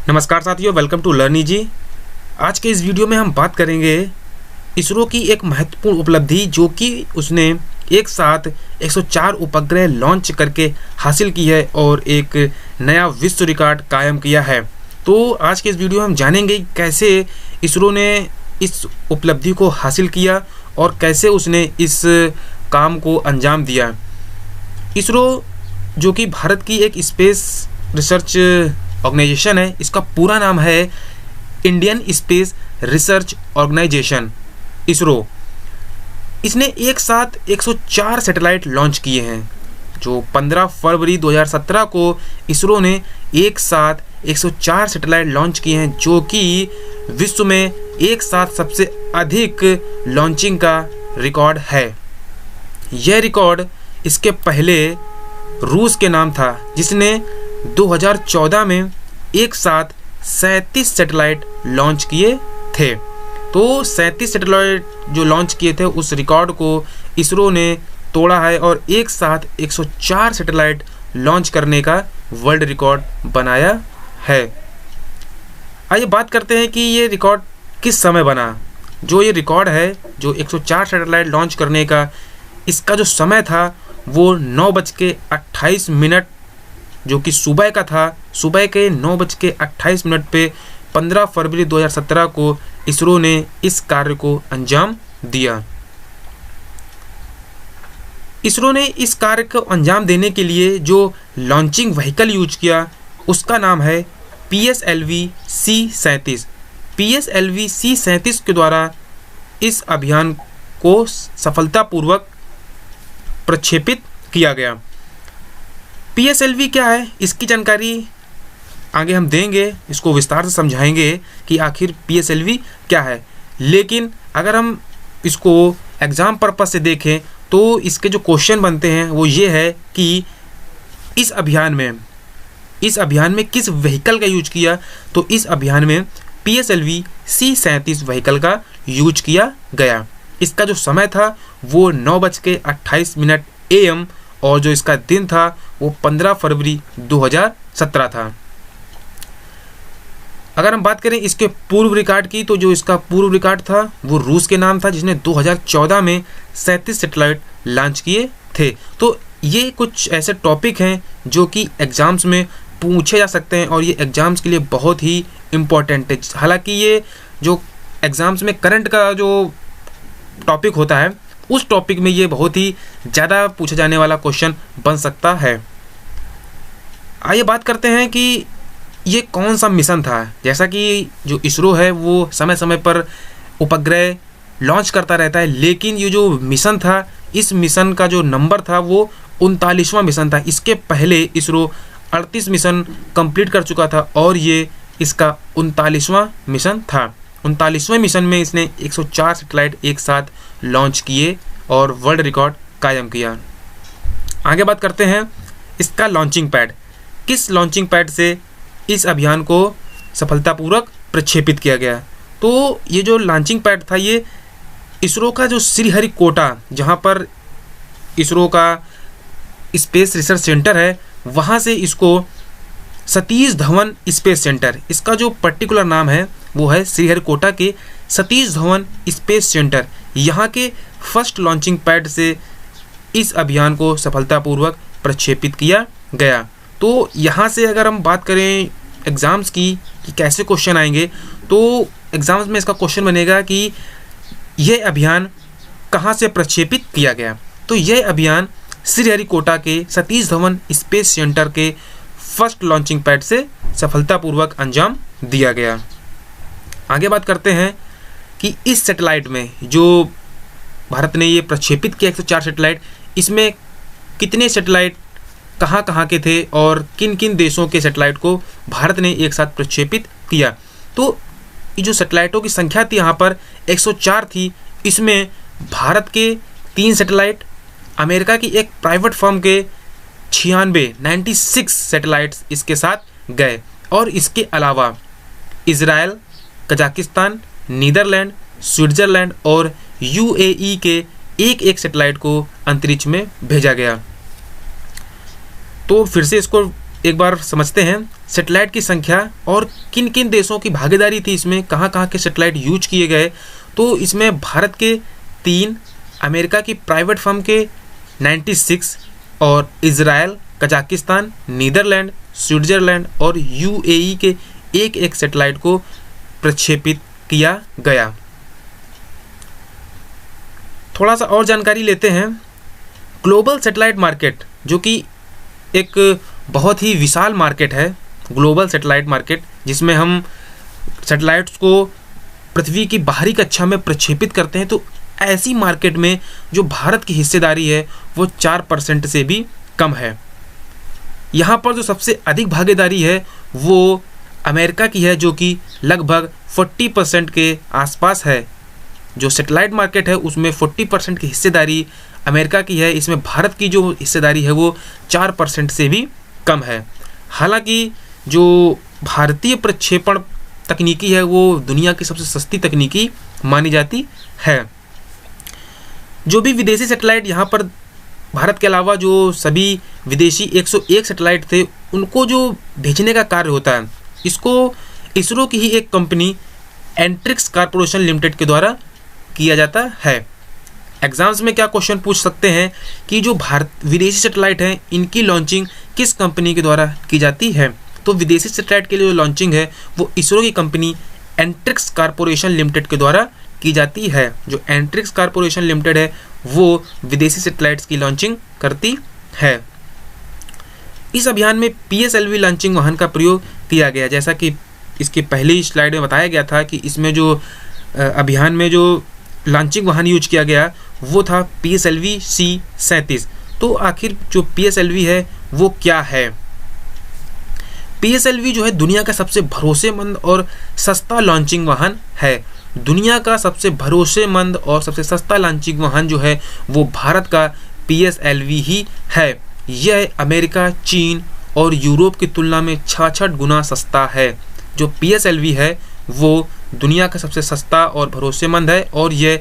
नमस्कार साथियों, welcome to लर्नी जी। आज के इस वीडियो में हम बात करेंगे इसरो की एक महत्वपूर्ण उपलब्धि जो कि उसने एक साथ 104 उपग्रह लॉन्च करके हासिल की है और एक नया विश्व रिकॉर्ड कायम किया है। तो आज के इस वीडियो में हम जानेंगे कैसे इसरो ने इस उपलब्धि को हासिल किया और कैसे उसने इस काम को अंजाम दिया। इसरो जो कि भारत की एक स्पेस रिसर्च ऑर्गेनाइजेशन है, इसका पूरा नाम है Indian space research organisation ISRO. इसने एक साथ 104 सैटेलाइट लॉन्च किए हैं। जो 15 फरवरी 2017 को इसरो ने एक साथ 104 सैटेलाइट लॉन्च किए हैं, जो कि विश्व में एक साथ सबसे अधिक लॉन्चिंग का रिकॉर्ड है। यह रिकॉर्ड इसके पहले रूस के नाम था, जिसने 2014 में एक साथ 37 सैटेलाइट लॉन्च किए थे। तो 37 सैटेलाइट जो लॉन्च किए थे, उस रिकॉर्ड को इसरो ने तोड़ा है और एक साथ 104 सैटेलाइट लॉन्च करने का वर्ल्ड रिकॉर्ड बनाया है। आइए बात करते हैं कि ये रिकॉर्ड किस समय बना। जो ये रिकॉर्ड है, जो 104 सैटेलाइट लॉन्च करने का, इसका जो समय था वो 9:28 जो कि सुबह का था। सुबह के 9:28 पे 15 फरवरी 2017 को इसरो ने इस कार्य को अंजाम दिया। इसरो ने इस कार्य को अंजाम देने के लिए जो लॉन्चिंग व्हीकल यूज किया, उसका नाम है PSLV C-37। PSLV C-37 के द्वारा इस अभियान को सफलतापूर्वक प्रक्षेपित किया गया। PSLV क्या है, इसकी जानकारी आगे हम देंगे, इसको विस्तार से समझाएंगे कि आखिर PSLV क्या है। लेकिन अगर हम इसको एग्ज़ाम पर्पस से देखें तो इसके जो क्वेश्चन बनते हैं वो ये है कि इस अभियान में किस व्हीकल का यूज किया। तो इस अभियान में PSLV C-37 व्हीकल का यूज किया गया। इसका जो समय था वो 9:28 AM और जो इसका दिन था वो 15 फरवरी 2017 था। अगर हम बात करें इसके पूर्व रिकॉर्ड की, तो जो इसका पूर्व रिकॉर्ड था वो रूस के नाम था, जिसने 2014 में 37 सैटेलाइट लॉन्च किए थे। तो ये कुछ ऐसे टॉपिक हैं जो कि एग्ज़ाम्स में पूछे जा सकते हैं और ये एग्ज़ाम्स के लिए बहुत ही इम्पोर्टेंट है। हालांकि ये जो एग्ज़ाम्स में करंट का जो टॉपिक होता है, उस टॉपिक में ये बहुत ही ज़्यादा पूछा जाने वाला क्वेश्चन बन सकता है। आइए बात करते हैं कि ये कौन सा मिशन था। जैसा कि जो इसरो है वो समय समय पर उपग्रह लॉन्च करता रहता है, लेकिन ये जो मिशन था, इस मिशन का जो नंबर था वो 39वां मिशन था। इसके पहले इसरो 38 मिशन कंप्लीट कर चुका था और ये इसका 39वां मिशन था। 39वें मिशन में इसने 104 सैटेलाइट एक साथ लॉन्च किए और वर्ल्ड रिकॉर्ड कायम किया। आगे बात करते हैं इसका लॉन्चिंग पैड। किस लॉन्चिंग पैड से इस अभियान को सफलतापूर्वक प्रक्षेपित किया गया। तो ये जो लॉन्चिंग पैड था, ये इसरो का जो श्रीहरिकोटा, जहाँ पर इसरो का स्पेस रिसर्च सेंटर है, वहाँ से इसको सतीश धवन स्पेस सेंटर, इसका जो पर्टिकुलर नाम है वो है श्रीहरिकोटा के सतीश धवन स्पेस सेंटर, यहाँ के फर्स्ट लॉन्चिंग पैड से इस अभियान को सफलतापूर्वक प्रक्षेपित किया गया। तो यहाँ से अगर हम बात करें एग्ज़ाम्स की कि कैसे क्वेश्चन आएंगे, तो एग्ज़ाम्स में इसका क्वेश्चन बनेगा कि यह अभियान कहाँ से प्रक्षेपित किया गया। तो यह अभियान श्रीहरिकोटा के सतीश धवन स्पेस सेंटर के फर्स्ट लॉन्चिंग पैड से सफलतापूर्वक अंजाम दिया गया। आगे बात करते हैं कि इस सैटेलाइट में जो भारत ने ये प्रक्षेपित किया 104 सैटेलाइट, इसमें कितने सैटेलाइट कहाँ कहाँ के थे और किन किन देशों के सैटेलाइट को भारत ने एक साथ प्रक्षेपित किया। तो ये जो सैटेलाइटों की संख्या थी यहाँ पर 104 थी। इसमें भारत के 3 सैटेलाइट, अमेरिका की एक प्राइवेट फर्म के 96 सैटेलाइट्स इसके साथ गए और इसके अलावा इजराइल, कजाकिस्तान, नीदरलैंड, स्विट्ज़रलैंड और UAE के एक सैटेलाइट को अंतरिक्ष में भेजा गया। तो फिर से इसको एक बार समझते हैं सैटेलाइट की संख्या और किन किन देशों की भागीदारी थी इसमें, कहाँ कहाँ के सैटेलाइट यूज किए गए। तो इसमें भारत के 3, अमेरिका की प्राइवेट फर्म के 96 और इजराइल, कजाकिस्तान, नीदरलैंड, स्विट्जरलैंड और यूएई के एक एक सैटेलाइट को प्रक्षेपित किया गया। थोड़ा सा और जानकारी लेते हैं। ग्लोबल सैटेलाइट मार्केट, जो कि एक बहुत ही विशाल मार्केट है, ग्लोबल सैटेलाइट मार्केट, जिसमें हम सैटेलाइट्स को पृथ्वी की बाहरी कक्षा में प्रक्षेपित करते हैं। तो ऐसी मार्केट में जो भारत की हिस्सेदारी है वो 4% से भी कम है। यहाँ पर जो सबसे अधिक भागीदारी है वो अमेरिका की है, जो कि लगभग 40% के आसपास है। जो सैटेलाइट मार्केट है उसमें 40% की हिस्सेदारी अमेरिका की है। इसमें भारत की जो हिस्सेदारी है वो 4% से भी कम है। हालांकि जो भारतीय प्रक्षेपण तकनीकी है वो दुनिया की सबसे सस्ती तकनीकी मानी जाती है। जो भी विदेशी सैटेलाइट यहाँ पर भारत के अलावा जो सभी विदेशी 101 सैटेलाइट थे उनको जो भेजने का कार्य होता है, इसको इसरो की ही एक कंपनी एंट्रिक्स कॉर्पोरेशन लिमिटेड के द्वारा किया जाता है। एग्जाम्स में क्या क्वेश्चन पूछ सकते हैं कि जो विदेशी सैटेलाइट हैं इनकी लॉन्चिंग किस कंपनी के द्वारा की जाती है। तो विदेशी सैटेलाइट के लिए जो लॉन्चिंग है वो इसरो की कंपनी एंट्रिक्स कॉर्पोरेशन लिमिटेड के द्वारा की जाती है। जो एंट्रिक्स कॉर्पोरेशन लिमिटेड है वो विदेशी सैटेलाइट्स की लॉन्चिंग करती है। इस अभियान में PSLV लॉन्चिंग वाहन का प्रयोग किया गया। जैसा कि इसके पहली स्लाइड में बताया गया था कि इसमें जो अभियान में जो लॉन्चिंग वाहन यूज किया गया वो था PSLV C-37। तो आखिर जो PSLV है वो क्या है? PSLV जो है दुनिया का सबसे भरोसेमंद और सस्ता लॉन्चिंग वाहन है। दुनिया का सबसे भरोसेमंद और सबसे सस्ता लॉन्चिंग वाहन जो है वो भारत का PSLV ही है। यह अमेरिका, चीन और यूरोप की तुलना में 66 गुना सस्ता है। जो PSLV है वो दुनिया का सबसे सस्ता और भरोसेमंद है और यह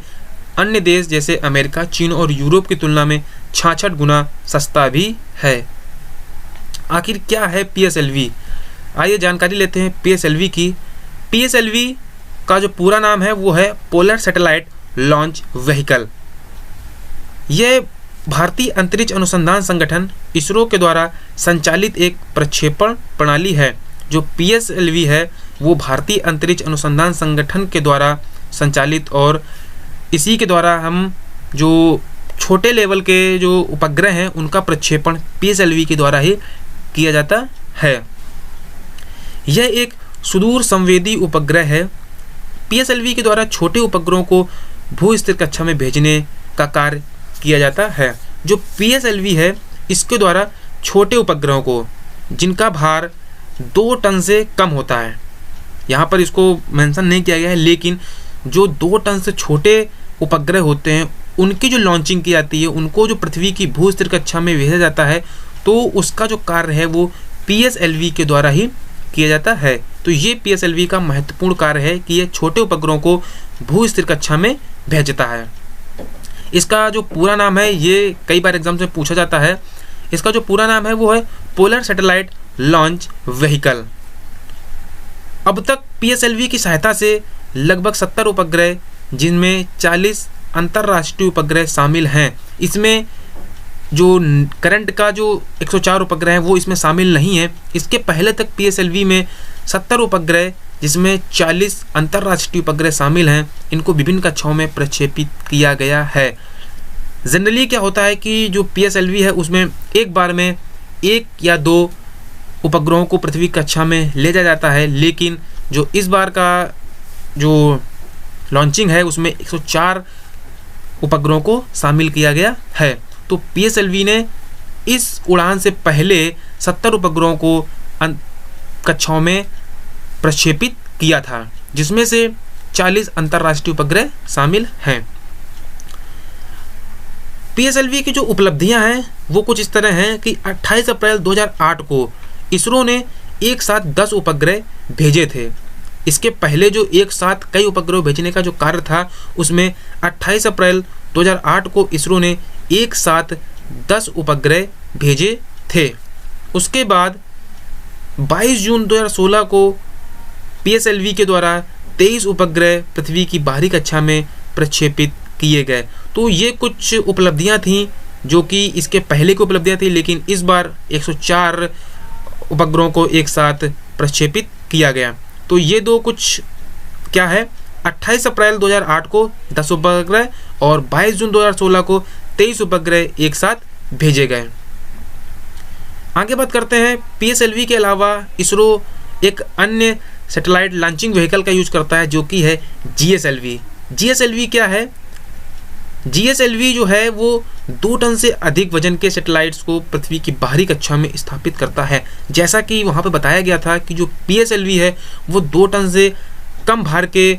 अन्य देश जैसे अमेरिका, चीन और यूरोप की तुलना में 66 गुना सस्ता भी है। आखिर क्या है PSLV? आइए जानकारी लेते हैं PSLV की। PSLV का जो पूरा नाम है वो है पोलर सैटेलाइट लॉन्च व्हीकल। यह भारतीय अंतरिक्ष अनुसंधान संगठन इसरो के द्वारा संचालित एक प्रक्षेपण प्रणाली है। जो PSLV है वो भारतीय अंतरिक्ष अनुसंधान संगठन के द्वारा संचालित और इसी के द्वारा हम जो छोटे लेवल के जो उपग्रह हैं उनका प्रक्षेपण PSLV के द्वारा ही किया जाता है। यह एक सुदूर संवेदी उपग्रह है। PSLV के द्वारा छोटे उपग्रहों को भू-स्थिर कक्षा में भेजने का कार्य किया जाता है। जो PSLV है इसके द्वारा छोटे उपग्रहों को जिनका भार 2 टन से कम होता है, यहाँ पर इसको मेंशन नहीं किया गया है, लेकिन जो 2 टन से छोटे उपग्रह होते हैं उनकी जो लॉन्चिंग की जाती है, उनको जो पृथ्वी की भू-स्थिर कक्षा में भेजा जाता है, तो उसका जो कार्य है वो PSLV के द्वारा ही किया जाता है। तो ये PSLV का महत्वपूर्ण कार्य है कि ये छोटे उपग्रहों को भू-स्थिर कक्षा में भेजता है। इसका जो पूरा नाम है ये कई बार एग्जाम में पूछा जाता है। इसका जो पूरा नाम है वो है पोलर सैटेलाइट लॉन्च व्हीकल। अब तक PSLV की सहायता से लगभग 70 उपग्रह, जिनमें 40 अंतर्राष्ट्रीय उपग्रह शामिल हैं। इसमें जो करंट का जो 104 उपग्रह है वो इसमें शामिल नहीं है। इसके पहले तक PSLV में 70 उपग्रह, जिसमें 40 अंतर्राष्ट्रीय उपग्रह शामिल हैं, इनको विभिन्न कक्षाओं में प्रक्षेपित किया गया है। जनरली क्या होता है कि जो PSLV है उसमें एक बार में 1 या 2 उपग्रहों को पृथ्वी कक्षा में ले जाया जाता है, लेकिन जो इस बार का जो लॉन्चिंग है उसमें 104 उपग्रहों को शामिल किया गया है। तो PSLV ने इस उड़ान से पहले 70 उपग्रहों को कक्षाओं में प्रक्षेपित किया था, जिसमें से 40 अंतर्राष्ट्रीय उपग्रह शामिल हैं। PSLV की जो उपलब्धियां हैं वो कुछ इस तरह हैं कि 28 अप्रैल 2008 को इसरो ने एक साथ 10 उपग्रह भेजे थे। इसके पहले जो एक साथ कई उपग्रह भेजने का जो कार्य था उसमें 28 अप्रैल 2008 को इसरो ने एक साथ 10 उपग्रह भेजे थे। उसके बाद 22 जून 2016 को PSLV के द्वारा 23 उपग्रह पृथ्वी की बाहरी कक्षा में प्रक्षेपित किए गए। तो ये कुछ उपलब्धियां थीं जो कि इसके पहले की उपलब्धियां थी, लेकिन इस बार 104 उपग्रहों को एक साथ प्रक्षेपित किया गया। तो ये दो कुछ क्या है, 28 अप्रैल 2008 को 10 उपग्रह और 22 जून 2016 को 23 उपग्रह एक साथ भेजे गए। आगे बात करते हैं, PSLV के अलावा इसरो एक अन्य सैटेलाइट लॉन्चिंग व्हीकल का यूज करता है जो कि है GSLV। GSLV क्या है? GSLV जो है वो 2 टन से अधिक वजन के सैटेलाइट्स को पृथ्वी की बाहरी कक्षा में स्थापित करता है। जैसा कि वहाँ पे बताया गया था कि जो PSLV है वो 2 टन से कम भार के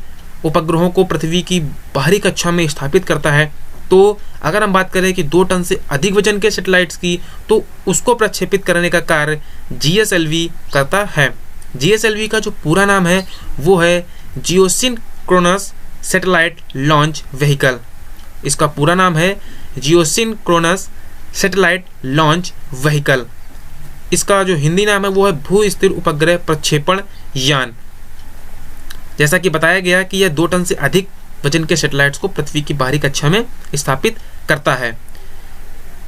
उपग्रहों को पृथ्वी की बाहरी कक्षा में स्थापित करता है। तो अगर हम बात करें कि 2 टन से अधिक वजन के सैटेलाइट्स की, तो उसको प्रक्षेपित करने का कार्य GSLV करता है। GSLV का जो पूरा नाम है वो है जियोसिंक्रोनस सैटेलाइट लॉन्च व्हीकल। इसका पूरा नाम है जियोसिंक्रोनस सैटेलाइट लॉन्च व्हीकल। इसका जो हिंदी नाम है वो है भू स्थिर उपग्रह प्रक्षेपण यान। जैसा कि बताया गया कि यह 2 टन से अधिक वजन के सैटेलाइट्स को पृथ्वी की बाहरी कक्षा में स्थापित करता है।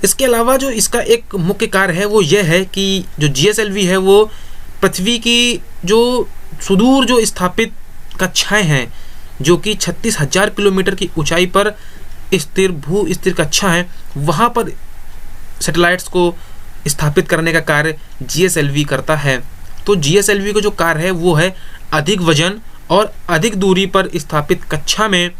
इसके अलावा जो इसका एक मुख्य कार्य है वो यह है कि जो GSLV है वो पृथ्वी की जो सुदूर जो स्थापित कक्षाएं हैं, जो कि 36,000 किलोमीटर की ऊंचाई पर स्थिर भू स्थिर कक्षा है, वहाँ पर सैटेलाइट्स को स्थापित करने का कार्य GSLV करता है। तो GSLV का जो कार्य है वो है अधिक वजन और अधिक दूरी पर स्थापित कक्षा में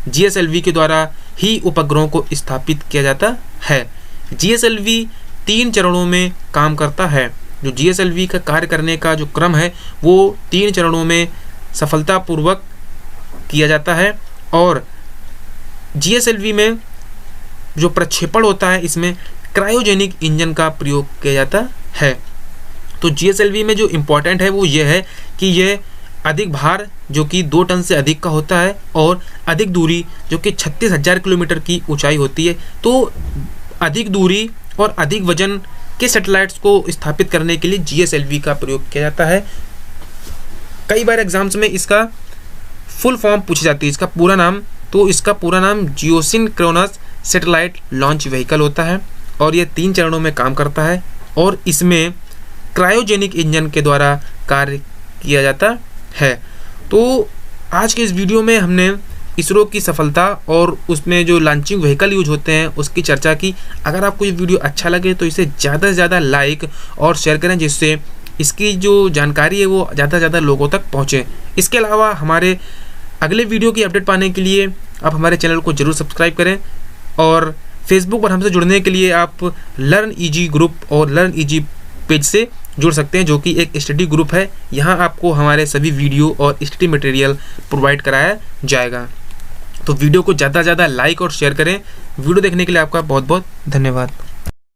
GSLV के द्वारा ही उपग्रहों को स्थापित किया जाता है। GSLV 3 चरणों में काम करता है। जो GSLV का कार्य करने का जो क्रम है वो 3 चरणों में सफलतापूर्वक किया जाता है। और GSLV में जो प्रक्षेपण होता है इसमें क्रायोजेनिक इंजन का प्रयोग किया जाता है। तो GSLV में जो इम्पोर्टेंट है वो ये है कि यह अधिक भार जो कि 2 टन से अधिक का होता है और अधिक दूरी जो कि 36,000 किलोमीटर की ऊंचाई होती है। तो अधिक दूरी और अधिक वजन के सैटेलाइट्स को स्थापित करने के लिए GSLV का प्रयोग किया जाता है। कई बार एग्जाम्स में इसका फुल फॉर्म पूछी जाती है, इसका पूरा नाम। तो इसका पूरा नाम जियोसिंक्रोनस सैटेलाइट लॉन्च व्हीकल होता है और ये 3 चरणों में काम करता है और इसमें क्रायोजेनिक इंजन के द्वारा कार्य किया जाता है। तो आज के इस वीडियो में हमने इसरो की सफलता और उसमें जो लॉन्चिंग व्हीकल यूज होते हैं उसकी चर्चा की। अगर आपको ये वीडियो अच्छा लगे तो इसे ज़्यादा से ज़्यादा लाइक और शेयर करें, जिससे इसकी जो जानकारी है वो ज़्यादा से ज़्यादा लोगों तक पहुँचे। इसके अलावा हमारे अगले वीडियो की अपडेट पाने के लिए आप हमारे चैनल को ज़रूर सब्सक्राइब करें और फेसबुक पर हमसे जुड़ने के लिए आप लर्न ईजी ग्रुप और लर्न ईजी पेज से जुड़ सकते हैं, जो कि एक स्टडी ग्रुप है। यहाँ आपको हमारे सभी वीडियो और स्टडी मटेरियल प्रोवाइड कराया जाएगा। तो वीडियो को ज़्यादा से ज़्यादा लाइक और शेयर करें। वीडियो देखने के लिए आपका बहुत बहुत धन्यवाद।